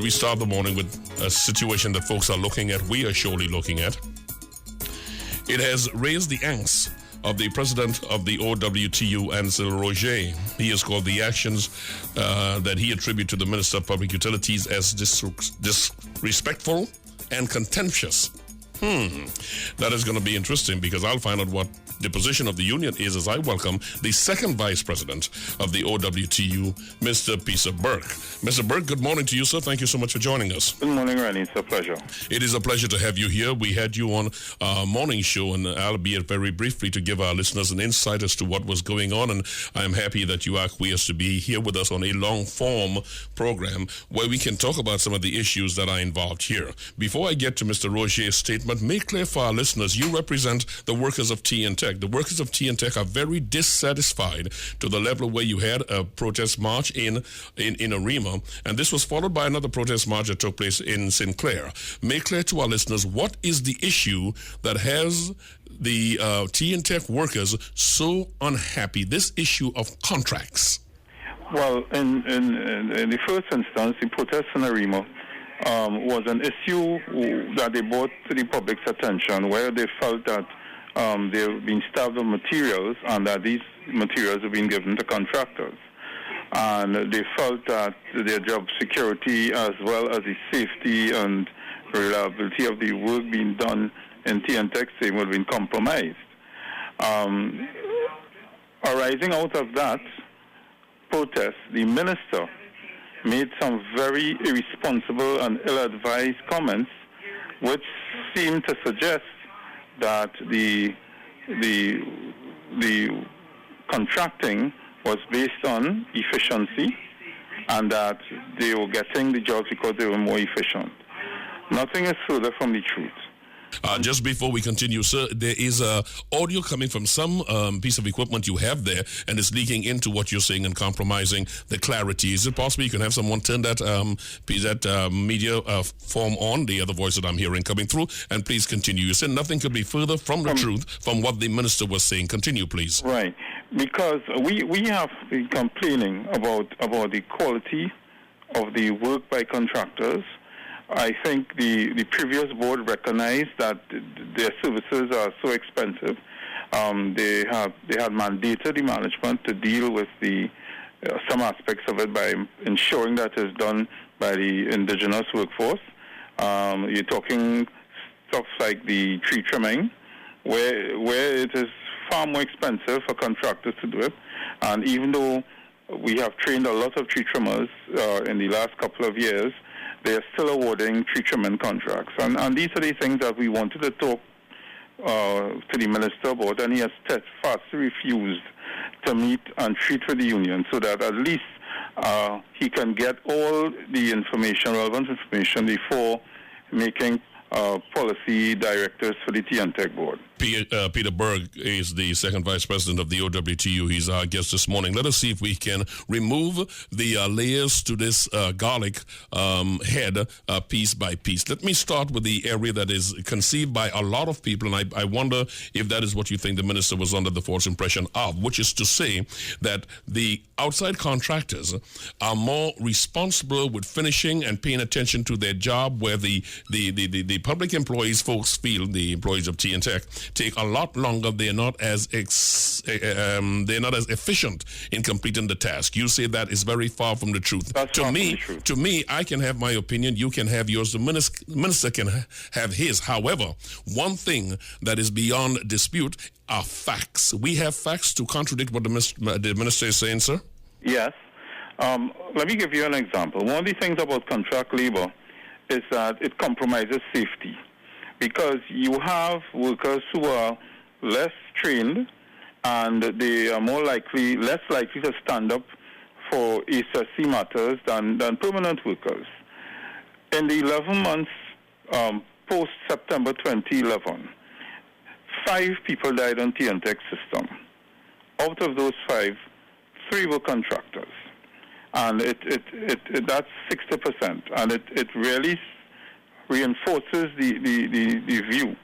we start the morning with a situation that folks are looking at, we are surely looking at. It has raised the angst of the president of the OWTU, Ansel Roger. He has called the actions that he attributed to the Minister of Public Utilities as disrespectful and contemptuous. That is going to be interesting because I'll find out what the position of the union is as I welcome the second vice president of the OWTU, Mr. Burke. Mr. Burke, good morning to you, sir. Thank you so much for joining us. Good morning, Rennie. It's a pleasure. It is a pleasure to have you here. We had you on our morning show, and albeit very briefly, to give our listeners an insight as to what was going on, and I'm happy that you acquiesced to be here with us on a long-form program where we can talk about some of the issues that are involved here. Before I get to Mr. Roger's statement, make clear for our listeners, you represent the workers of Tea and Tech. The workers of Tea and Tech are very dissatisfied to the level where you had a protest march in Arima, and this was followed by another protest march that took place in Sinclair. Make clear to our listeners, what is the issue that has the Tea and Tech workers so unhappy, this issue of contracts? Well, in the first instance, the protest in Arima was an issue that they brought to the public's attention, where they felt that they've been starved of materials and that these materials have been given to contractors. And they felt that their job security as well as the safety and reliability of the work being done in T&Tech would have been compromised. Arising out of that protest, the minister made some very irresponsible and ill-advised comments which seemed to suggest that the contracting was based on efficiency and that they were getting the jobs because they were more efficient. Nothing is further from the truth. Just before we continue, sir, there is audio coming from some piece of equipment you have there, and it's leaking into what you're saying and compromising the clarity. Is it possible you can have someone turn that media form on, the other voice that I'm hearing coming through, and please continue. You said nothing could be further from the truth from what the minister was saying. Continue, please. Right, because we have been complaining about the quality of the work by contractors. I think the previous board recognized that their services are so expensive. They had mandated the management to deal with some aspects of it by ensuring that it's done by the indigenous workforce. You're talking stuff like the tree trimming, where it is far more expensive for contractors to do it. And even though we have trained a lot of tree trimmers in the last couple of years, they are still awarding tree trimming contracts. And these are the things that we wanted to talk to the minister about, and he has steadfastly refused to meet and treat with the union so that at least he can get all the information, relevant information, before making policy directives for the T&Tech board. Peter Burke is the second vice president of the OWTU. He's our guest this morning. Let us see if we can remove the layers to this garlic head piece by piece. Let me start with the area that is conceived by a lot of people, and I wonder if that is what you think the minister was under the false impression of, which is to say that the outside contractors are more responsible with finishing and paying attention to their job, where the public employees, folks feel, the employees of T&Tech, take a lot longer. They're not as efficient in completing the task. You say that is very far from the truth. To me, I can have my opinion. You can have yours. The minister can have his. However, one thing that is beyond dispute are facts. We have facts to contradict what the minister is saying, sir. Yes. Let me give you an example. One of the things about contract labor is that it compromises safety, because you have workers who are less trained and they are less likely to stand up for HSC matters than permanent workers. In the 11 months post-September 2011, 5 people died on T&Tech system. Out of those 5, 3 were contractors. And that's 60%, and it really reinforces the view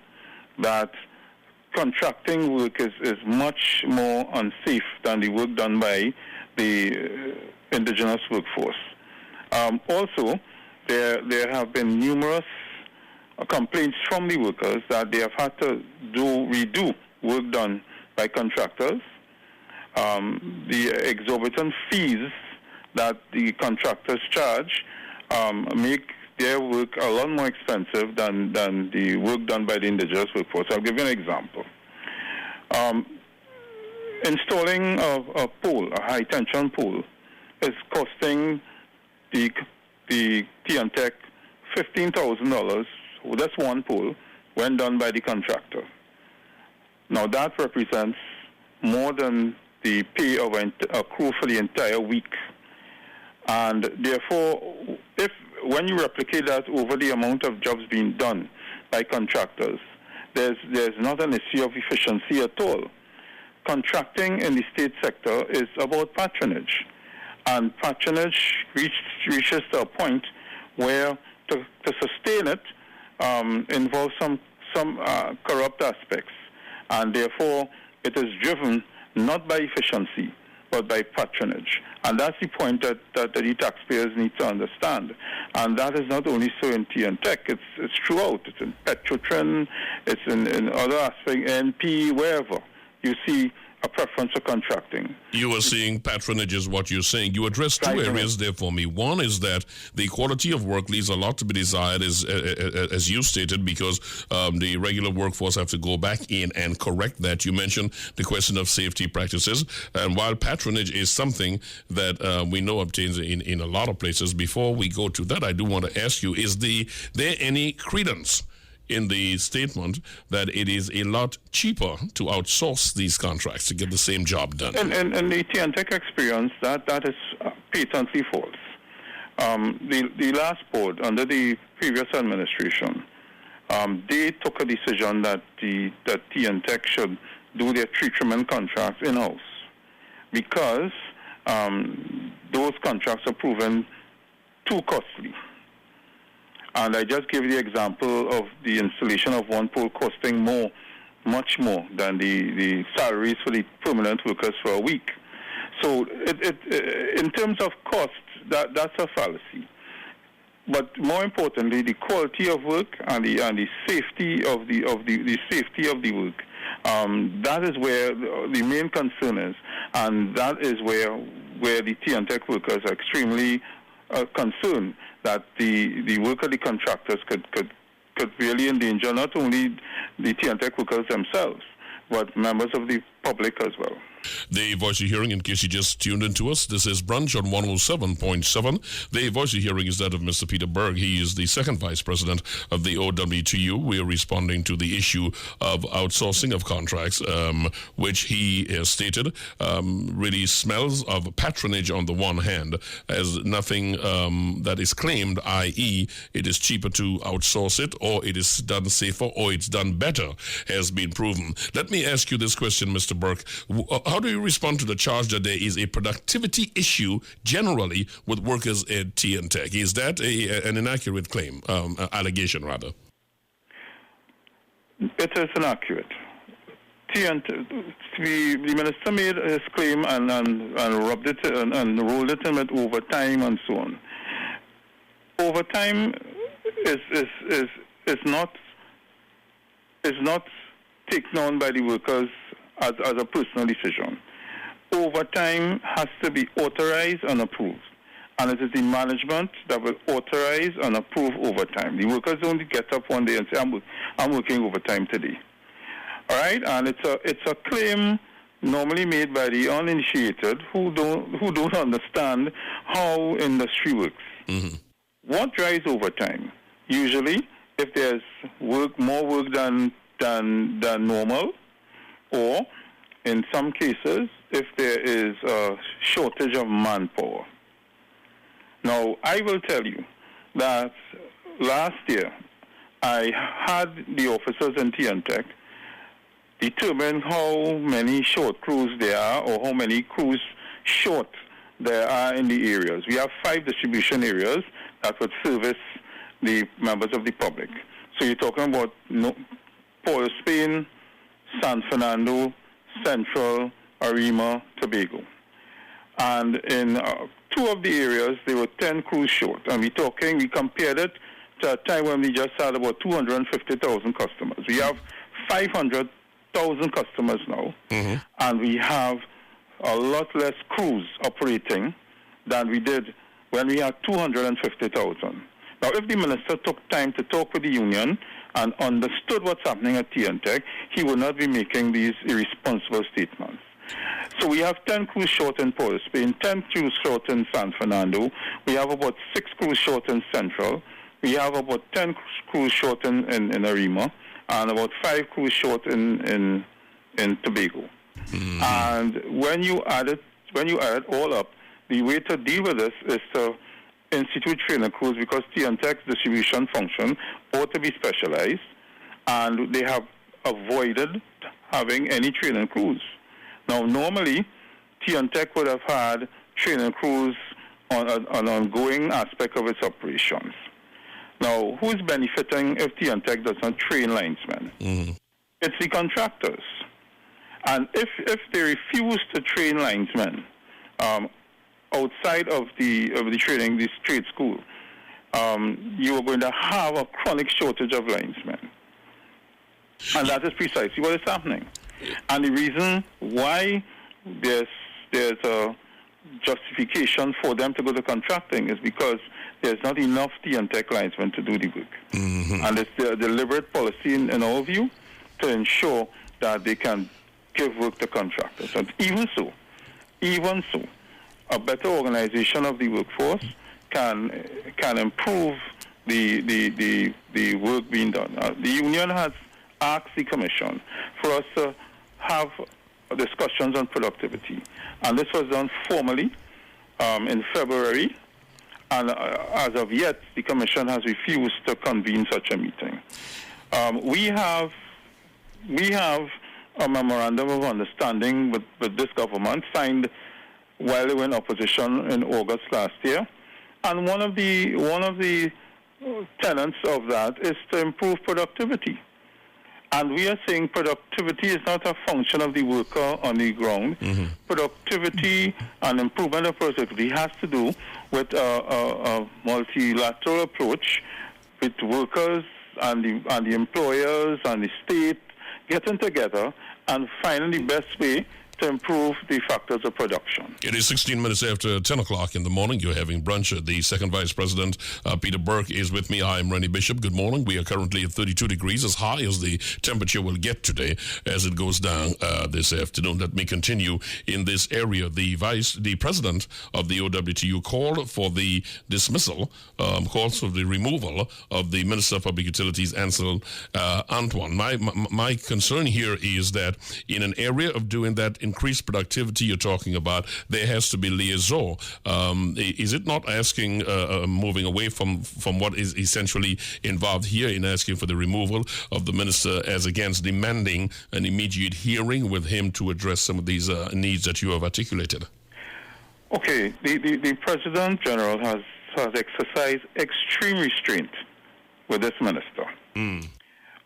that contracting work is much more unsafe than the work done by the indigenous workforce. Also, there have been numerous complaints from the workers that they have had to redo work done by contractors. The exorbitant fees that the contractors charge make their work a lot more expensive than the work done by the indigenous workforce. I'll give you an example. Installing a pole, a high-tension pole, is costing the TNTech $15,000. That's one pole when done by the contractor. Now that represents more than the pay of a crew for the entire week. And therefore, when you replicate that over the amount of jobs being done by contractors, there's not an issue of efficiency at all. Contracting in the state sector is about patronage. And patronage reaches to a point where to sustain it involves some corrupt aspects. And therefore, it is driven not by efficiency, but by patronage. And that's the point that the taxpayers need to understand. And that is not only so in TNTech, it's throughout. It's in Petrotrin, it's in other aspects, NP, wherever. You see a preference for contracting. You are seeing patronage is what you're saying. You addressed two areas there for me. One is that the quality of work leaves a lot to be desired, as you stated, because the regular workforce have to go back in and correct that. You mentioned the question of safety practices. And while patronage is something that we know obtains in a lot of places, before we go to that, I do want to ask you, is there any credence in the statement that it is a lot cheaper to outsource these contracts to get the same job done? And the TNTech experience, that is patently false. The last board, under the previous administration, they took a decision that TNTech should do their tree trimming contracts in-house because those contracts are proven too costly. And I just gave the example of the installation of one pole costing much more than the salaries for the permanent workers for a week. So in terms of cost, that's a fallacy. But more importantly, the quality of work and the safety of the safety of the work, that is where the main concern is, and that is where the TNTech workers are extremely concerned that the work of the contractors could really endanger not only the TNTech workers themselves, but members of the public as well. The voice you're hearing, in case you just tuned into us, this is Brunch on 107.7. The voice you're hearing is that of Mr. Peter Burke. He is the second vice president of the OWTU. We are responding to the issue of outsourcing of contracts, which he has stated really smells of patronage on the one hand, as nothing that is claimed, i.e. it is cheaper to outsource it, or it is done safer, or it's done better, has been proven. Let me ask you this question, Mr. Burke. How do you respond to the charge that there is a productivity issue generally with workers at TNTech? Is that an inaccurate claim, allegation rather? It is inaccurate. The minister made his claim and rubbed it and rolled it in with overtime and so on. Overtime is not taken on by the workers as a personal decision. Overtime has to be authorized and approved. And it is the management that will authorize and approve overtime. The workers don't get up one day and say, I'm working overtime today. All right? And it's a claim normally made by the uninitiated who don't understand how industry works. Mm-hmm. What drives overtime? Usually, if there's more work than normal, or in some cases, if there is a shortage of manpower. Now, I will tell you that last year, I had the officers in TNTech determine how many short crews there are, or how many crews short there are in the areas. We have 5 distribution areas that would service the members of the public. So you're talking about Port of Spain, San Fernando, Central, Arima, Tobago. And in two of the areas, they were 10 crews short. And we compared it to a time when we just had about 250,000 customers. We have 500,000 customers now, and we have a lot less crews operating than we did when we had 250,000. Now, if the minister took time to talk with the union and understood what's happening at TNTech, he would not be making these irresponsible statements. So we have 10 crews short in Port of Spain, 10 crews short in San Fernando. We have about 6 crews short in Central. We have about 10 crews short in Arima, and about 5 crews short in Tobago. And when you add it all up, the way to deal with this is to institute trainer crews, because TNTech's distribution function ought to be specialized, and they have avoided having any training crews. Now, normally, TNTech would have had training crews on an ongoing aspect of its operations. Now, who's benefiting if TNTech does not train linesmen? It's the contractors. And if they refuse to train linesmen outside of the training, this trade school, you are going to have a chronic shortage of linesmen. And that is precisely what is happening. And the reason why there's a justification for them to go to contracting is because there's not enough TNTech linesmen to do the work. And it's their deliberate policy, in our view, to ensure that they can give work to contractors. And even so, a better organization of the workforce can improve the work being done. The union has asked the Commission for us to have discussions on productivity, and this was done formally in February, and as of yet, the Commission has refused to convene such a meeting. We have a memorandum of understanding with this government signed while they were in opposition in August last year, and one of the tenets of that is to improve productivity. And we are saying productivity is not a function of the worker on the ground. Productivity and improvement of productivity has to do with a multilateral approach with workers and the employers and the state getting together and finding the best way to improve the factors of production. It is 16 minutes after 10 o'clock in the morning. You're having brunch. The second Vice President, Peter Burke, is with me. I'm Rennie Bishop. Good morning. We are currently at 32 degrees, as high as the temperature will get today as it goes down this afternoon. Let me continue in this area. The President of the OWTU called for the dismissal, calls for the removal of the Minister of Public Utilities, Ansel Antoine. My concern here is that in an area of doing that increased productivity you're talking about, there has to be liaison. Is it not asking, moving away from what is essentially involved here in asking for the removal of the minister as against demanding an immediate hearing with him to address some of these needs that you have articulated? Okay, the President General has exercised extreme restraint with this minister.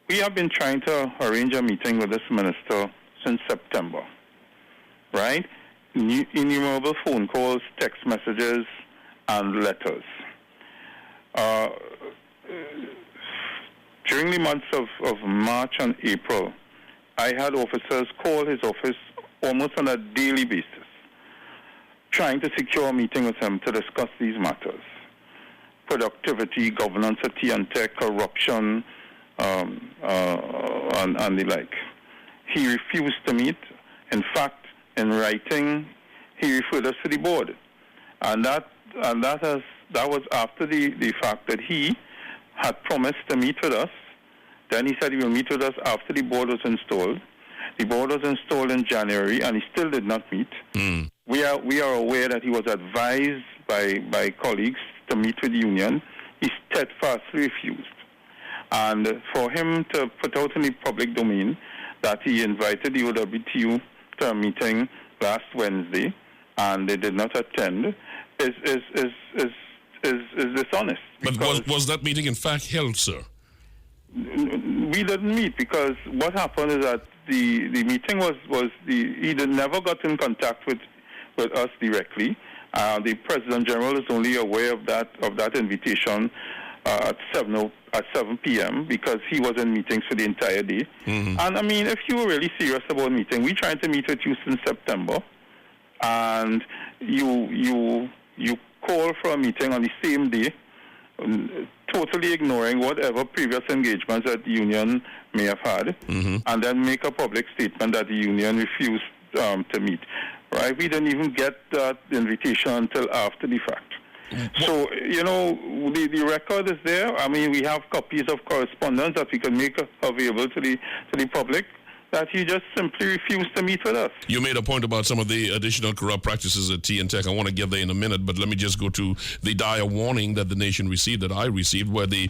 We have been trying to arrange a meeting with this minister since September. Right? Innumerable phone calls, text messages, and letters. During the months of March and April, I had officers call his office almost on a daily basis, trying to secure a meeting with him to discuss these matters. Productivity, governance at TNTech, corruption, and the like. He refused to meet. In fact, in writing, he referred us to the board, and that was after the fact that he had promised to meet with us. Then he said he will meet with us after the board was installed. The board was installed in January, and he still did not meet. We are aware that he was advised by colleagues to meet with the union. He steadfastly refused, and for him to put out in the public domain that he invited the OWTU to a meeting last Wednesday, and they did not attend, is dishonest. But was that meeting in fact held, sir? We didn't meet, because what happened is that the meeting was he never got in contact with us directly, The President General is only aware of that invitation at 7 p.m. because he was in meetings for the entire day. Mm-hmm. And I mean, if you were really serious about meeting, we tried to meet with you since September, and you call for a meeting on the same day, totally ignoring whatever previous engagements that the union may have had, mm-hmm. and then make a public statement that the union refused to meet. Right? We didn't even get that invitation until after the fact. So, the record is there. I mean, we have copies of correspondence that we can make available to the public, that he just simply refused to meet with us. You made a point about some of the additional corrupt practices at T&Tech. I want to get there in a minute, but let me just go to the dire warning that the nation received, that I received, where the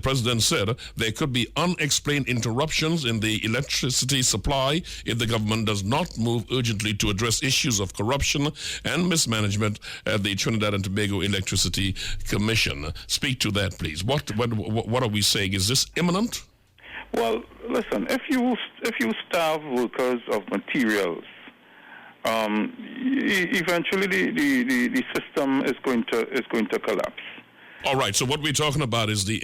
president said there could be unexplained interruptions in the electricity supply if the government does not move urgently to address issues of corruption and mismanagement at the Trinidad and Tobago Electricity Commission. Speak to that, please. What are we saying? Is this imminent? Well, listen, if you starve workers of materials, eventually the system is going to collapse. All right. So what we're talking about is the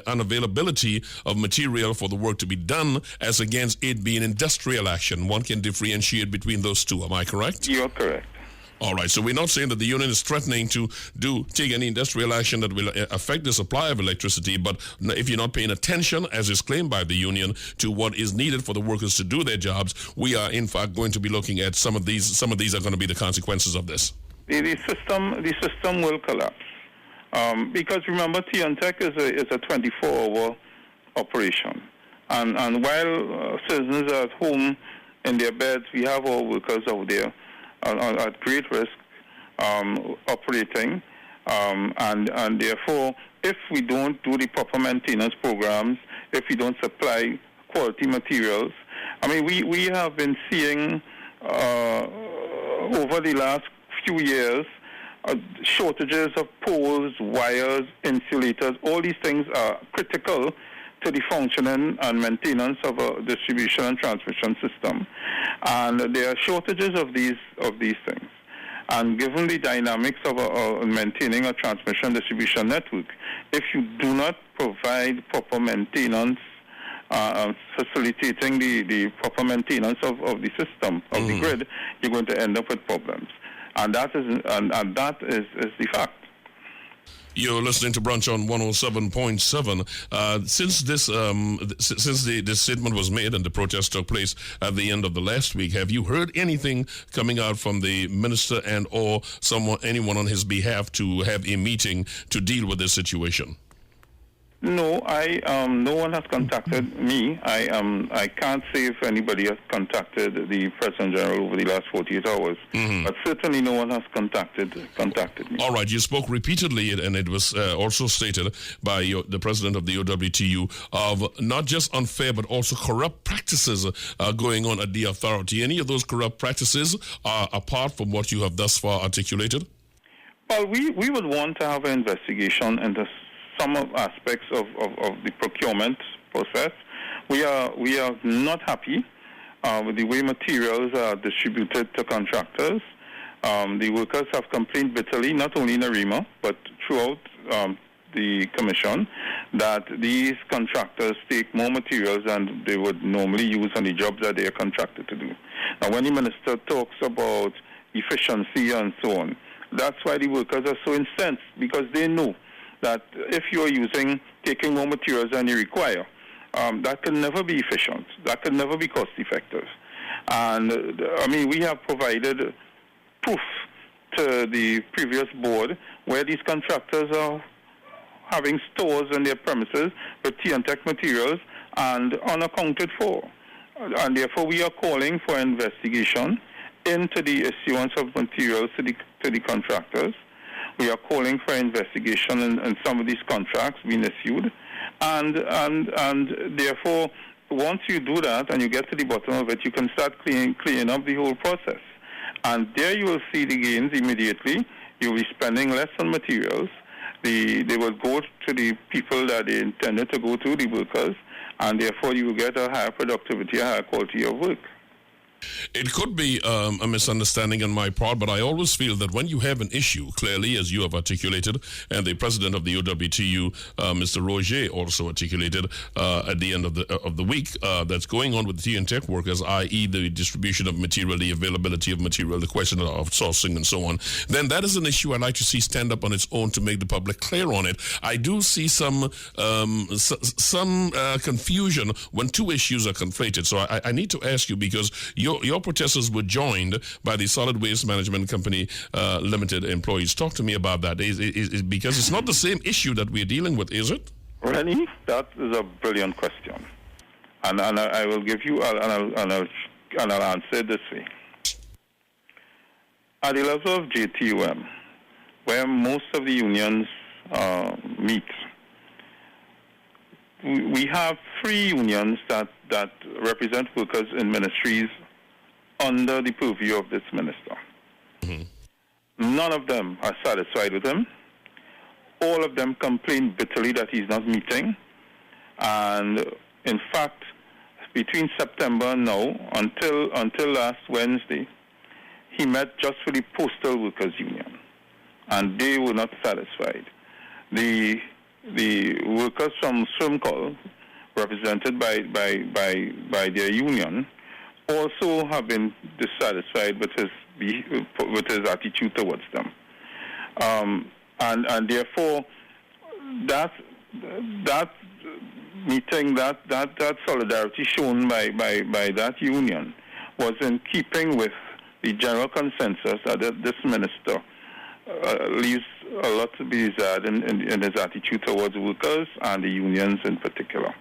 unavailability of material for the work to be done, as against it being industrial action. One can differentiate between those two. Am I correct? You're correct. All right, so we're not saying that the union is threatening to take any industrial action that will affect the supply of electricity, but if you're not paying attention, as is claimed by the union, to what is needed for the workers to do their jobs, we are in fact going to be looking at some of these. Some of these are going to be the consequences of this. The system will collapse because remember, T&Tech is a 24-hour operation, and while citizens are at home in their beds, we have our workers out there at great risk operating, and therefore, if we don't do the proper maintenance programs, if we don't supply quality materials, I mean, we have been seeing over the last few years shortages of poles, wires, insulators. All these things are critical to the functioning and maintenance of a distribution and transmission system, and there are shortages of these things. And given the dynamics of maintaining a transmission distribution network, if you do not provide proper maintenance, facilitating the proper maintenance of the system of the grid, you're going to end up with problems, and that is the fact. You're listening to Brunch on 107.7. Since this statement was made and the protest took place at the end of the last week, have you heard anything coming out from the minister and or anyone on his behalf to have a meeting to deal with this situation? No, no one has contacted me. I can't say if anybody has contacted the President General over the last 48 hours, but certainly no one has contacted me. All right, you spoke repeatedly, and it was also stated by the President of the OWTU of not just unfair but also corrupt practices going on at the authority. Any of those corrupt practices are apart from what you have thus far articulated? Well, we would want to have an investigation into some aspects of the procurement process. We are not happy with the way materials are distributed to contractors. The workers have complained bitterly, not only in AREMA, but throughout the Commission, that these contractors take more materials than they would normally use on the jobs that they are contracted to do. Now, when the minister talks about efficiency and so on, that's why the workers are so incensed, because they know that if you are taking more materials than you require, that can never be efficient. That can never be cost-effective. And, I mean, we have provided proof to the previous board where these contractors are having stores in their premises with T&Tech materials and unaccounted for. And therefore, we are calling for investigation into the issuance of materials to the contractors. We are calling for investigation in some of these contracts being issued, and therefore, once you do that and you get to the bottom of it, you can start cleaning up the whole process, and there you will see the gains immediately. You'll be spending less on materials. They will go to the people that they intended to go to, the workers, and therefore you will get a higher productivity, a higher quality of work. It could be a misunderstanding on my part, but I always feel that when you have an issue, clearly, as you have articulated, and the president of the OWTU, Mr. Roger, also articulated at the end of the week, that's going on with the tea and tech workers, i.e. the distribution of material, the availability of material, the question of sourcing and so on, then that is an issue I'd like to see stand up on its own to make the public clear on it. I do see some confusion when two issues are conflated. So I need to ask you, because your protesters were joined by the Solid Waste Management Company Limited employees. Talk to me about that. Because it's not the same issue that we're dealing with, is it? Rennie, that is a brilliant question. And I will give you, and I'll answer it this way. At the level of JTUM, where most of the unions meet, we have 3 unions that represent workers in ministries under the purview of this minister. Mm-hmm. None of them are satisfied with him. All of them complain bitterly that he's not meeting. And in fact, between September and now, until last Wednesday, he met just for the Postal Workers Union, and they were not satisfied. The workers from Swimcall, represented by their union, also have been dissatisfied with his attitude towards them, and therefore that meeting, that solidarity shown by that union was in keeping with the general consensus that this minister leaves a lot to be desired in his attitude towards workers and the unions in particular.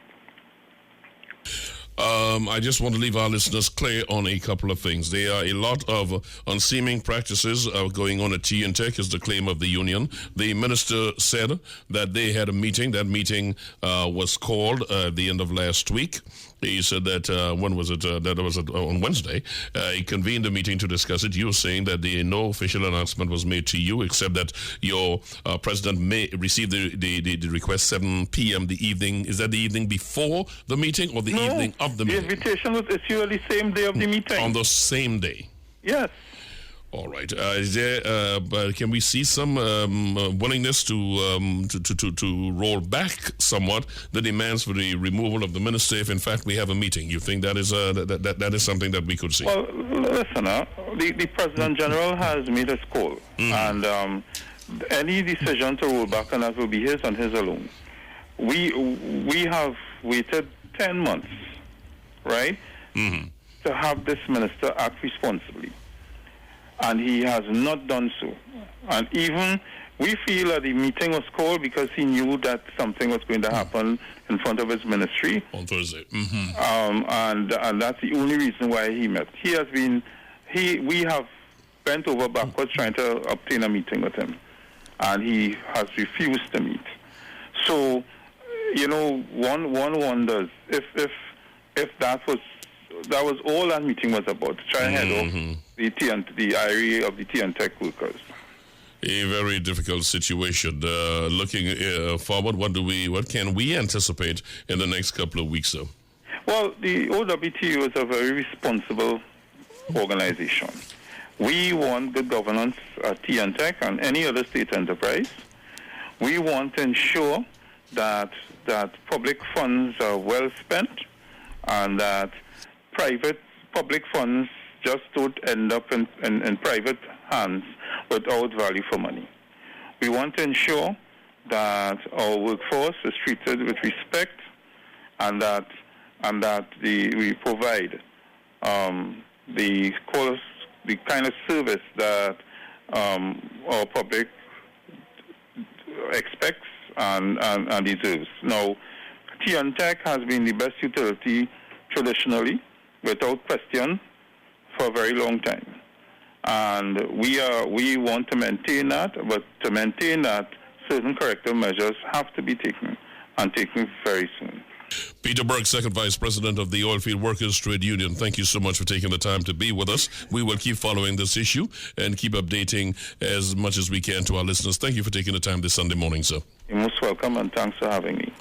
I just want to leave our listeners clear on a couple of things. There are a lot of unseeming practices going on at Tea and Tech, is the claim of the union. The minister said that they had a meeting. That meeting was called at the end of last week. He said that, when was it? That was on Wednesday. He convened a meeting to discuss it. You were saying that no official announcement was made to you, except that your president may receive the request 7 p.m. the evening. Is that the evening before the meeting or the evening of the meeting? The invitation was issued on the same day of the meeting. On the same day? Yes. All right. Is there? Can we see some willingness to roll back somewhat the demands for the removal of the minister? If in fact we have a meeting, you think that is that is something that we could see? Well, listen, the President General has made his call, and any decision to roll back on that will be his and his alone. We have waited 10 months, right, to have this minister act responsibly. And he has not done so. And even we feel that the meeting was called because he knew that something was going to happen in front of his ministry on Thursday. And that's the only reason why he met. We have bent over backwards trying to obtain a meeting with him, and he has refused to meet. So, one wonders if that was all that meeting was about, to try and head off the IRA of the tea and tech workers. A very difficult situation. Looking forward, what can we anticipate in the next couple of weeks, though? Well, the OWTU is a very responsible organization. We want good governance at tea and tech and any other state enterprise. We want to ensure that public funds are well spent, and that public funds just don't end up in private hands without value for money. We want to ensure that our workforce is treated with respect, and that we provide the kind of service that our public expects and deserves. Now, tea and tech has been the best utility traditionally, without question, for a very long time. And we want to maintain that, but to maintain that, certain corrective measures have to be taken, and taken very soon. Peter Burke, Second Vice President of the Oilfield Workers Trade Union, thank you so much for taking the time to be with us. We will keep following this issue and keep updating as much as we can to our listeners. Thank you for taking the time this Sunday morning, sir. You're most welcome, and thanks for having me.